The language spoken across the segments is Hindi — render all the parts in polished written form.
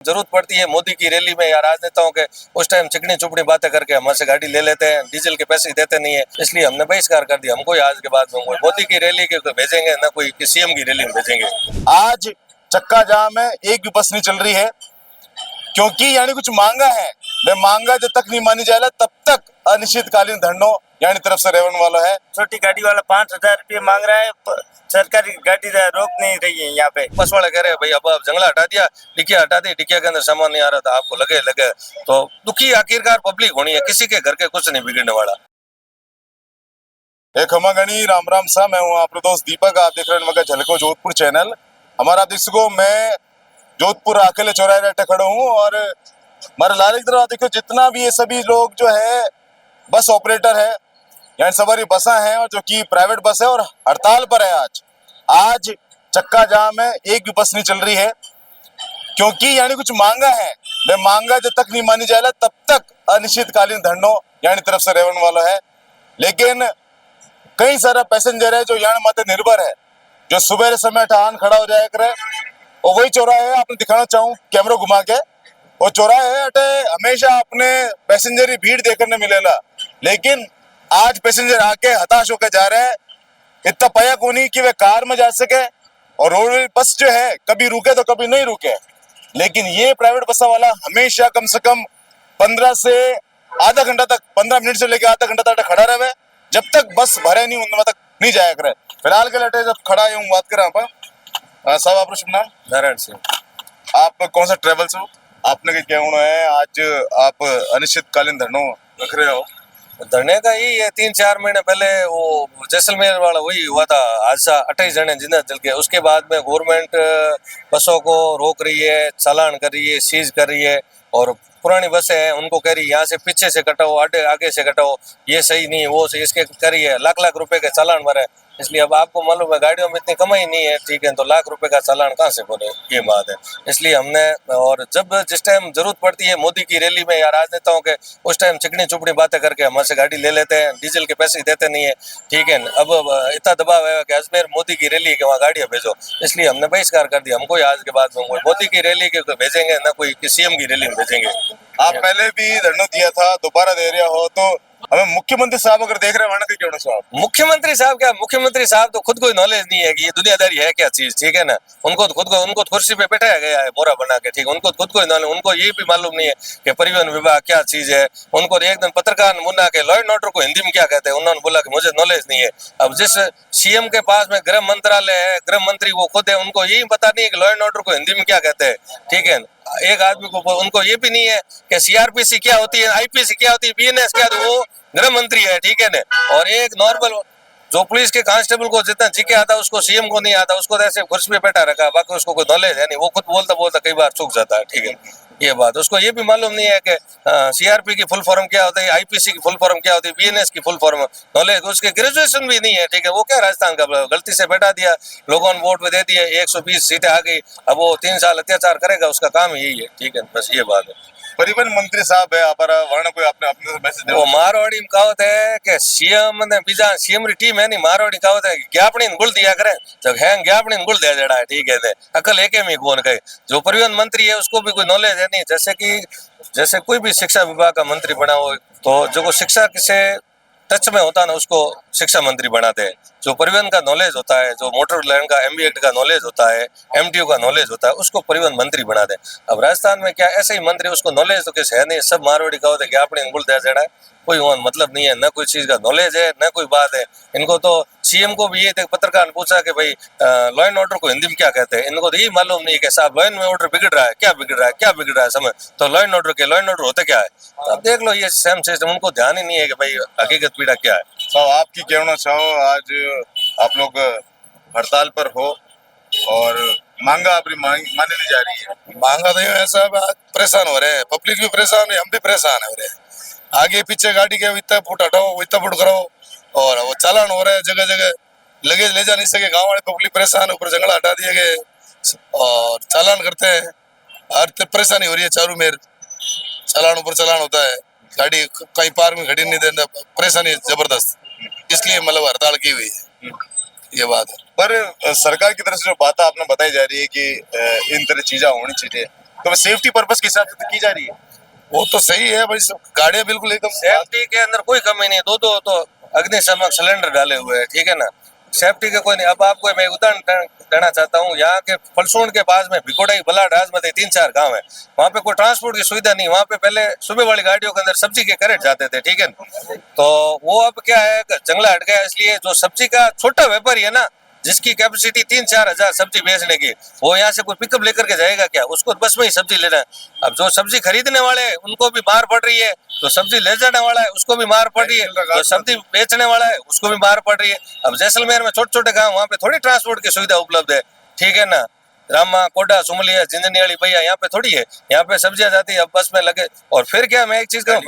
जरूरत पड़ती है मोदी की रैली में या राजनेताओं के, उस टाइम चिकनी चुपड़ी बातें करके हमसे से गाड़ी ले लेते हैं, डीजल के पैसे देते नहीं है, इसलिए हमने बहिष्कार कर दिया। हमको आज के बाद में कोई मोदी की रैली के भेजेंगे ना कोई सीएम की रैली में भेजेंगे। आज चक्का जाम है, एक भी बस नहीं चल रही है क्योंकि यानी कुछ मांगा है। वे मांगा जब तक नहीं मानी जाएगा तब तक अनिश्चितकालीन धरनों यानी तरफ से रेवन वाला है। छोटी गाड़ी वाला 5,000 रुपये मांग रहा है, सरकारी गाड़ी रोक नहीं रही है यहाँ पे। बस वाले कह रहे हैं भाई अब जंगला हटा दिया, डिकिया हटा दी, डिकिया के अंदर सामान नहीं आ रहा था, आपको लगे तो दुखी आखिरकार पब्लिक होनी है, किसी के घर के कुछ नहीं बिगड़ने वाला। खमा गणी राम राम सा, मैं हूँ आपका दोस्त दीपक, आप देख रहे हैं झलको जोधपुर चैनल। हमारा आप देख सको, मैं जोधपुर अकेले चौराहे रहते खड़ा हूँ और हमारे लाल की तरफ देखो जितना भी ये सभी लोग जो है बस ऑपरेटर है, यानी सवारी बसा हैं और जो कि प्राइवेट बस है और हड़ताल पर है। आज चक्का जाम है, एक भी बस नहीं चल रही है क्योंकि यानी कुछ मांगा है। वे मांगा जब तक नहीं मानी जाएगा तब तक अनिश्चितकालीन धरनों यानी तरफ से रेवन वाला है। लेकिन कई सारा पैसेंजर है जो यहाँ मत निर्भर है, जो सुबह समय ठहान खड़ा हो जाए करे, और वही चौराहे है आपने दिखाना चाहूँ कैमरा घुमा के। वो चौराहे है अटे हमेशा अपने पैसेंजर भीड़ देखने मिलेला, लेकिन आज पैसेंजर आके हताश होकर जा रहे हैं। इतना पया को नहीं कि वे कार में जा सके और रोड बस जो है कभी रुके तो कभी नहीं रुके। लेकिन ये प्राइवेट बस वाला हमेशा कम से कम 15 से आधा घंटा तक, 15 मिनट से लेकर आधा घंटा तक खड़ा रहे जब तक बस भरे नहीं उन तक नहीं जाया करे। फिलहाल के लटे जब खड़ा हूँ बात करें आप साहब, आपका शुभ नाम? नारायण सिंह। आप कौन सा ट्रेवल्स हो? आपने क्या कहना है, आज आप अनिश्चितकालीन धरनों रख रहे हो? धरने का ही है, 3-4 महीने पहले वो जैसलमेर वाला वही हुआ था हादसा, 28 जने जिंदा जल गए। उसके बाद में गवर्नमेंट बसों को रोक रही है, चालान कर रही है, सीज कर रही है, और पुरानी बसें हैं उनको कह रही है यहाँ से पीछे से कटाओ, आगे से कटाओ, ये सही नहीं है, वो सही, इसके कर रही है, लाख रुपए के चालान भरे। इसलिए अब आपको मालूम है गाड़ियों में इतनी कमाई नहीं है, ठीक है, तो लाख रुपए का चालान कहाँ से भरे, ये बात है। इसलिए हमने, और जब जिस टाइम जरूरत पड़ती है मोदी की रैली में या राजनेताओं के, उस टाइम चिकनी चुपड़ी बातें करके हमसे से गाड़ी ले लेते हैं, डीजल के पैसे देते नहीं है, ठीक है। अब इतना दबाव है कि अजमेर मोदी की रैली के वहाँ गाड़ियाँ भेजो, इसलिए हमने बहिष्कार कर दिया। हमको आज के बाद में कोई मोदी की रैली के भेजेंगे ना कोई सीएम की रैली में भेजेंगे। आप पहले भी धरना दिया था, दोबारा दे रहे हो, तो हमें मुख्यमंत्री साहब अगर देख रहे हैं क्या कहना साहब? मुख्यमंत्री साहब क्या, मुख्यमंत्री साहब तो खुद कोई नॉलेज नहीं है कि ये दुनियादारी है क्या चीज, ठीक है ना। उनको कुर्सी पे बैठाया गया है मोरा बना के, ठीक है, उनको खुद कोई नॉलेज, उनको ये भी मालूम नहीं है कि परिवहन विभाग क्या चीज है। उनको एक दिन पत्रकार मुन्ना के लॉ एंड ऑर्डर को हिंदी में क्या कहते हैं, उन्होंने बोला कि मुझे नॉलेज नहीं है। अब जिस सीएम के पास में गृह मंत्रालय है, गृह मंत्री वो खुद है, उनको यही पता नहीं है कि लॉ एंड ऑर्डर को हिंदी में क्या कहते हैं, ठीक है। एक आदमी को उनको ये भी नहीं है कि सीआरपीसी क्या होती है, आईपीसी क्या होती है, बीएनएस क्या, वो गृह मंत्री है, ठीक है ना। और एक नॉर्मल जो पुलिस के कांस्टेबल को जितना जीके आता है उसको सीएम को नहीं आता, उसको तो ऐसे कुर्सी पे बैठा रखा, बाकी उसको कोई नॉलेज है नहीं, वो खुद बोलता कई बार चूक जाता है, ठीक है। ये बात उसको ये भी मालूम नहीं है कि सीआरपी की फुल फॉर्म क्या होता है, आईपीसी की फुल फॉर्म क्या होती है, बीएनएस की फुल फॉर्म नॉलेज, उसके ग्रेजुएशन भी नहीं है, ठीक है। वो क्या राजस्थान का गलती से बैठा दिया, लोगों ने वोट में दे दिया, 120 सीटें आ गई, अब वो 3 साल अत्याचार करेगा, उसका काम यही है, ठीक है, बस ये बात है। परिवहन मंत्री साहब है वर्ण कोई आपने अपने मैसेज वो मारवाड़ी में कहावत है कि सीएम ने बीजा सीएम री टीम है नहीं, मारवाड़ी कहावत है ज्ञापनी गुल दिया करे, जब है ज्ञापनी गुल दिया जड़ा है, ठीक है। अकल एक में कौन कहे, जो परिवहन मंत्री है उसको भी कोई नॉलेज है नहीं। जैसे कोई भी शिक्षा विभाग का मंत्री बना हो तो जो शिक्षा से टच में होता है ना उसको शिक्षा मंत्री बनाते हैं। जो परिवहन का नॉलेज होता है, जो मोटर लैंड का एमबी एक्ट का नॉलेज होता है, एमटीयू का नॉलेज होता है, उसको परिवहन मंत्री बना दे। अब राजस्थान में क्या ऐसे ही मंत्री, उसको नॉलेज तो कैसे है नहीं, सब मारवाड़ी का होता है कि आपने इंगुल दे जड़ा है, कोई मतलब नहीं है, न कोई चीज का नॉलेज है न कोई बात है। इनको तो सीएम को भी ये पत्रकार ने पूछा कि भाई लॉ एंड ऑर्डर को हिंदी में क्या कहते हैं, इनको तो ये मालूम नहीं है कि साहब लॉ एंड ऑर्डर बिगड़ रहा है, क्या बिगड़ रहा है समझ, तो लॉ एंड ऑर्डर होते क्या है। तो अब देख लो ये सेम सिस्टम, उनको ध्यान ही नहीं है कि भाई हकीकत पीड़ा क्या है। तो आपकी कहना चाहो, आज आप लोग हड़ताल पर हो और मांगा अपनी मानी नहीं जा रही है? मांगा तो ऐसा परेशान हो रहे हैं, पब्लिक भी परेशान है, हम भी परेशान हो रहे हैं। आगे पीछे गाड़ी के इतना फुट हटाओ, इतना फुट कराओ, और वो चालान हो रहा है जगह जगह, लगेज ले जा नहीं सके, गांव वाले पब्लिक परेशान, ऊपर जंगल हटा दिए गए और चालान करते हैं। हर परेशानी हो रही है, चारों मेर चालान ऊपर चालान होता है, गाड़ी कहीं पार्क में खड़ी नहीं देना, परेशानी जबरदस्त, इसलिए मतलब हड़ताल की हुई है, ये बात है। पर सरकार की तरफ से जो बात आपने बताई जा रही है कि इन तरह चीजें होनी चाहिए, तो सेफ्टी पर्पस के हिसाब से तो की जा रही है। वो तो सही है भाई, सब गाड़ियां बिल्कुल एकदम सेफ्टी के अंदर कोई कमी नहीं, दो दो तो अग्निशमन सिलेंडर डाले हुए हैं, ठीक है ना, सेफ्टी का कोई नहीं। अब आपको मैं उदाहरण देना चाहता हूँ, यहाँ के फलसून के पास में भिकोड़ाई बलाड राजमती 3-4 गांव है, वहाँ पे कोई ट्रांसपोर्ट की सुविधा नहीं। वहाँ पे पहले सुबह वाली गाड़ियों के अंदर सब्जी के कैरेट जाते थे, ठीक है ना, तो वो अब क्या है, जंगला हट गया। इसलिए जो सब्जी का छोटा व्यापारी है ना, जिसकी कैपेसिटी 3-4 हजार सब्जी बेचने की, वो यहाँ से कोई पिकअप लेकर के जाएगा क्या? उसको बस में ही सब्जी लेना है। अब जो सब्जी खरीदने वाले हैं उनको भी मार पड़ रही है, तो सब्जी ले जाने वाला है उसको भी मार पड़ रही है, तो सब्जी बेचने वाला है उसको भी मार पड़ रही है। अब जैसलमेर में छोटे छोटे गांव, वहाँ पे थोड़ी ट्रांसपोर्ट की सुविधा उपलब्ध है, ठीक है ना, रामा, कोडा, सुमलिया, जिंदनी वाली भैया यहाँ पे थोड़ी है, यहाँ पे सब्जियां जाती है, अब बस में लगे। और फिर क्या, मैं एक चीज कहूँ,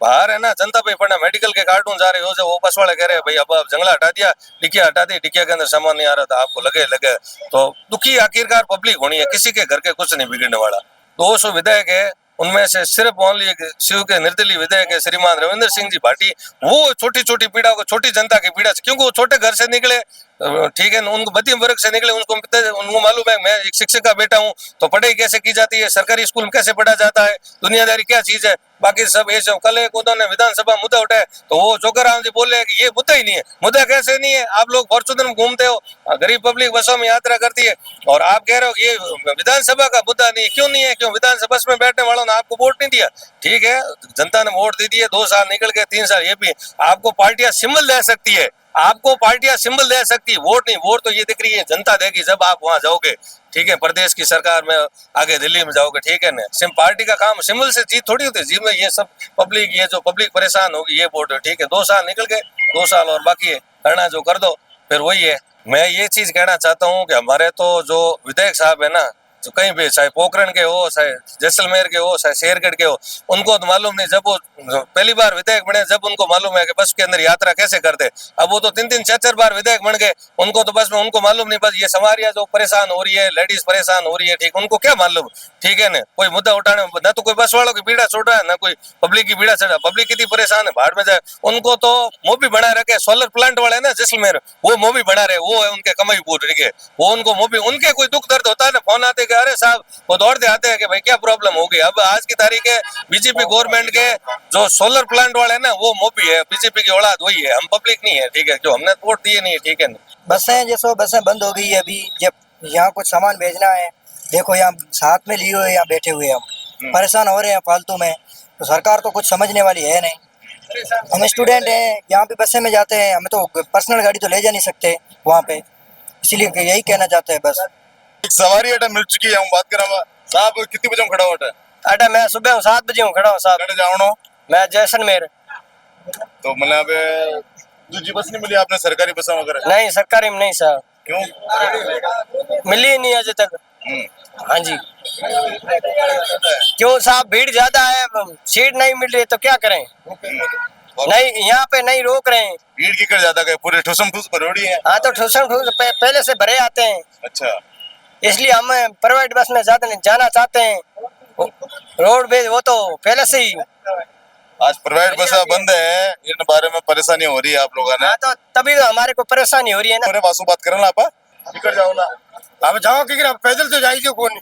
बाहर है ना जनता पे पड़ना, मेडिकल के कार्टून जा रहे हो, जो वो बस वाले कह रहे हैं भाई अब जंगला हटा दिया, टिकिया हटा दी, टिकिया के अंदर सामान नहीं आ रहा था, आपको लगे लगे। तो दुखी आखिरकार पब्लिक होनी है, किसी के घर के कुछ नहीं बिगड़ने वाला। 200 विधायक है, उनमें से सिर्फ ओनली शिव के निर्दलीय विधायक है श्रीमान रविंद्र सिंह जी भाटी, वो छोटी छोटी पीड़ा को, छोटी जनता की पीड़ा से, क्योंकि वो छोटे घर से निकले, ठीक है, उनको मध्यम वर्ग से निकले, उनको मालूम है मैं एक शिक्षक का बेटा हूँ, तो पढ़ाई कैसे की जाती है, सरकारी स्कूल में कैसे पढ़ा जाता है, दुनियादारी क्या चीज है। बाकी सब ये सब, कल एक उन्होंने विधानसभा मुद्दा उठाया तो वो जोगाराम जी बोले कि ये मुद्दा ही नहीं है। मुद्दा कैसे नहीं है? आप लोग फॉर्चूनर में घूमते हो, गरीब पब्लिक बसों में यात्रा करती है, और आप कह रहे हो ये विधानसभा का मुद्दा नहीं है। क्यों नहीं है? क्यों? विधानसभा में बैठने वालों ने आपको वोट नहीं दिया, ठीक है, जनता ने वोट दे दिए, 2 साल निकल गए, 3 साल, ये भी आपको पार्टियां सिंबल दे सकती है, आपको पार्टियां सिंबल दे सकती है, वोट नहीं। वोट तो ये दिख रही है जनता देगी जब आप वहां जाओगे, ठीक है, प्रदेश की सरकार में आगे दिल्ली में जाओगे, ठीक है ना। सिम पार्टी का काम सिंबल से जीत थोड़ी होती है, जी में ये सब पब्लिक, ये जो पब्लिक परेशान होगी, ये वोट है, ठीक है। 2 साल निकल गए, 2 साल और बाकी है, करना जो कर दो, फिर वही है। मैं ये चीज कहना चाहता हूँ कि हमारे तो जो विधायक साहब है ना, जो कहीं भी, चाहे पोखरण के हो, चाहे जैसलमेर के हो, चाहे शेरगढ़ के हो, उनको तो मालूम नहीं, जब वो पहली बार विधायक बने, जब उनको मालूम है कि बस के अंदर यात्रा कैसे करते। अब वो तो 3-3, 4-4 बार विधायक बन गए, उनको तो बस में उनको मालूम नहीं, बस ये सवारियां जो परेशान हो रही है, लेडीज परेशान हो रही है, ठीक, उनको क्या मालूम, ठीक है ना। कोई मुद्दा उठाने ना तो कोई बस वालों की पीड़ा छोड़ रहा है, ना कोई पब्लिक की पीड़ा छोड़ रहा है। पब्लिक कितनी परेशान है, बाहर में जाए, उनको तो मोबी बना रखे। सोलर प्लांट वाले ना जैसलमेर, वो मोबी बना रहे, वो है उनके कमाई पूर, ठीक है, वो उनको मोबी, उनके कोई दुख दर्द होता है ना, फोन आते अरे साहब, वो दौड़ते आते हैं कि भाई क्या प्रॉब्लम हो गई। अब आज की तारीख है, बीजेपी गवर्नमेंट के जो सोलर प्लांट वाले हैं ना, वो मोबी है, बीजेपी की औलाद वही है, हम पब्लिक नहीं है, ठीक है, जो हमने वोट दिए नहीं है, ठीक है। बसें जैसो बसें बंद हो गई है अभी, जब यहाँ कुछ सामान भेजना है, देखो यहाँ साथ में लिए हुए यहाँ बैठे हुए हम परेशान हो रहे हैं फालतू में, तो सरकार तो कुछ समझने वाली है नहीं। हम स्टूडेंट हैं, यहाँ भी बसें में जाते हैं, हमें तो पर्सनल गाड़ी तो ले जा नहीं सकते वहाँ पे, इसलिए यही कहना चाहते हैं बस। एक सवारी अड्डा मिल चुकी है, हम बात करें साहब, कितनी बजे खड़ा हुआ अड्डा मैं सुबह 7 बजे हूँ खड़ा हूँ साहब। है जाओ, मैं जैसलमेर। तो मतलब दूसरी बस नहीं मिली आपने, सरकारी बस वगैरह? नहीं, सरकारी में नहीं साहब। क्यों? मिली ही नहीं अजय तक। हाँ जी। क्यों साहब, भीड़ ज्यादा है, सीट नहीं मिल रही, तो क्या करें। नहीं, यहाँ पे नहीं रोक रहे हैं। भीड़ की कर ज्यादा, पूरे ठूसम ठूस भरोड़ी है। हाँ, तो ठूसम ठूस पहले से भरे आते हैं। अच्छा, इसलिए हम प्राइवेट बस में ज्यादा नहीं जाना चाहते हैं। रोड पे वो तो पहले से ही आज प्राइवेट बस बंद है, इन बारे में परेशानी हो रही है आप लोगों ने। हाँ, तो तभी तो हमारे को परेशानी हो रही है ना। अरे वासु बात करना, आप निकल जाओ ना। अब जाओ कि पैदल तो जाइए कौन।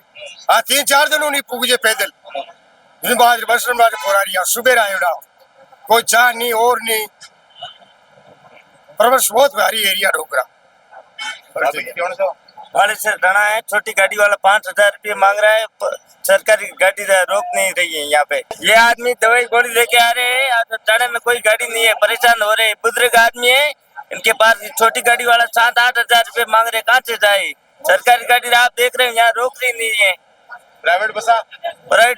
हाँ, 3-4 दिन नहीं पूछे पैदल बाद बस में पुरानी सुबह आए उड़ा, कोई चाह नहीं और नहीं, पर बस बहुत भारी एरिया रोक रहा। वाले से डरा है, छोटी गाड़ी वाला 5000 रुपये मांग रहा है, सरकारी गाड़ी रोक नहीं रही है यहाँ पे। ये आदमी दवाई गोली लेके आ रहे हैं, डरे में कोई गाड़ी नहीं है, परेशान हो रहे हैं, बुजुर्ग आदमी है, इनके पास छोटी गाड़ी वाला 7-8 हजार रुपये मांग रहे, कहाँ से जाए। सरकारी गाड़ी आप देख रहे हैं यहाँ रोक रही नहीं है। प्राइवेट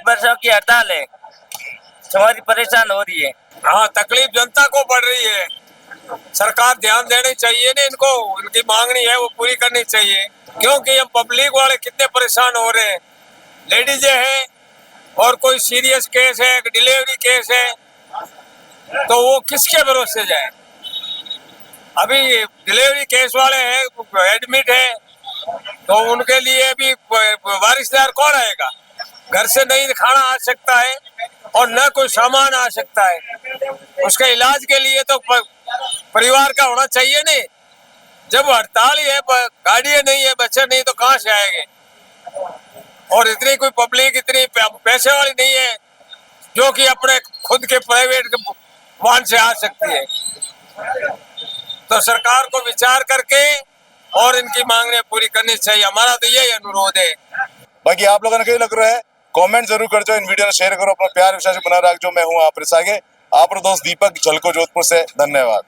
बसों की हड़ताल है, सवारी परेशान हो रही है। हाँ, तकलीफ जनता को पड़ रही है, सरकार ध्यान देनी चाहिए ना इनको, उनकी मांगनी है वो पूरी करनी चाहिए, क्योंकि हम पब्लिक वाले कितने परेशान हो रहे हैं। लेडीजें हैं और कोई सीरियस केस है, डिलीवरी केस है, तो वो किसके भरोसे जाए। अभी डिलीवरी केस वाले हैं, एडमिट है, तो उनके लिए भी वारिसदार कौन आएगा। घर से नहीं खाना आ सकता है और न कोई सामान आ सकता है, उसके इलाज के लिए तो परिवार का होना चाहिए नहीं। जब हड़ताल ही है, गाड़ियां नहीं है, बच्चे नहीं, तो कहाँ से आएंगे। और इतनी कोई पब्लिक इतनी पैसे वाली नहीं है जो कि अपने खुद के प्राइवेट वाहन से आ सकती है। तो सरकार को विचार करके और इनकी मांगें पूरी करनी चाहिए, हमारा तो यही अनुरोध है। बाकी आप लोगों ने क्या लग रहा है कमेंट जरूर कर दो, इन वीडियो ने शेयर करो, अपना प्यार विश्वास बना रख जो। मैं हूँ आप आगे, आपका दोस्त दीपक झलको जोधपुर से। धन्यवाद।